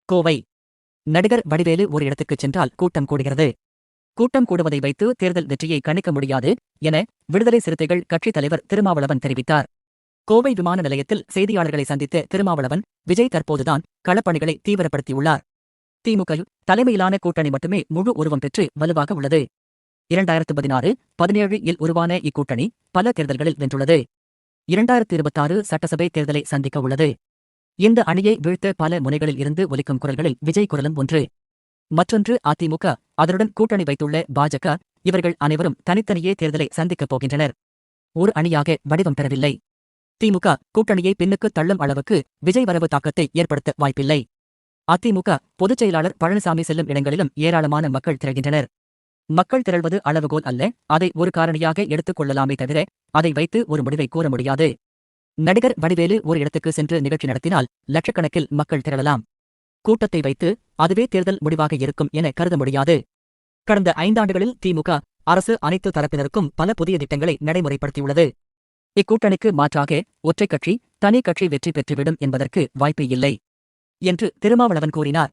கோவை நடிகர் வடிவேலு ஒரு இடத்துக்குச் சென்றால் கூட்டம் கூடுகிறது. கூட்டம் கூடுவதை வைத்து தேர்தல் வெற்றியை கணிக்க முடியாது என விடுதலை சிறுத்தைகள் கட்சித் தலைவர் திருமாவளவன் தெரிவித்தார். கோவை விமான நிலையத்தில் செய்தியாளர்களை சந்தித்த திருமாவளவன், விஜய் தற்போதுதான் களப்பணிகளை தீவிரப்படுத்தியுள்ளார். திமுக தலைமையிலான கூட்டணி மட்டுமே முழு உருவம் பெற்று வலுவாக உள்ளது. 2016-17 இல் உருவான இக்கூட்டணி பல தேர்தல்களில் வென்றுள்ளது. 2026 சட்டசபை தேர்தலை சந்திக்க உள்ளது. இந்த அணியை வீழ்த்த பல முனைகளில் இருந்து ஒலிக்கும் குரல்களில் விஜய் குரலும் ஒன்று. மற்றொன்று அதிமுக, அதனுடன் கூட்டணி வைத்துள்ள பாஜக. இவர்கள் அனைவரும் தனித்தனியே தேர்தலை சந்திக்கப் போகின்றனர். ஒரு அணியாக வடிவம் பெறவில்லை. திமுக கூட்டணியை பின்னுக்கு தள்ளும் அளவுக்கு விஜய் வரவு தாக்கத்தை ஏற்படுத்த வாய்ப்பில்லை. அதிமுக பொதுச் செயலாளர் பழனிசாமி செல்லும் இடங்களிலும் ஏராளமான மக்கள் திரள்கின்றனர். மக்கள் திரள்வது அளவுகோல் அல்ல, அதை ஒரு காரணியாக எடுத்துக் கொள்ளலாமே தவிர அதை வைத்து ஒரு முடிவை கூற முடியாது. நடிகர் வடிவேலு ஒரு இடத்துக்கு சென்று நிகழ்ச்சி நடத்தினால் லட்சக்கணக்கில் மக்கள் திரளலாம். கூட்டத்தை வைத்து அதுவே தேர்தல் முடிவாக இருக்கும் என கருத முடியாது. கடந்த 5 ஆண்டுகளில் திமுக அரசு அனைத்து தரப்பினருக்கும் பல புதிய திட்டங்களை நடைமுறைப்படுத்தியுள்ளது. இக்கூட்டணிக்கு மாற்றாக ஒற்றை கட்சி, தனி கட்சி வெற்றி பெற்றுவிடும் என்பதற்கு வாய்ப்பே இல்லை என்று திருமாவளவன் கூறினார்.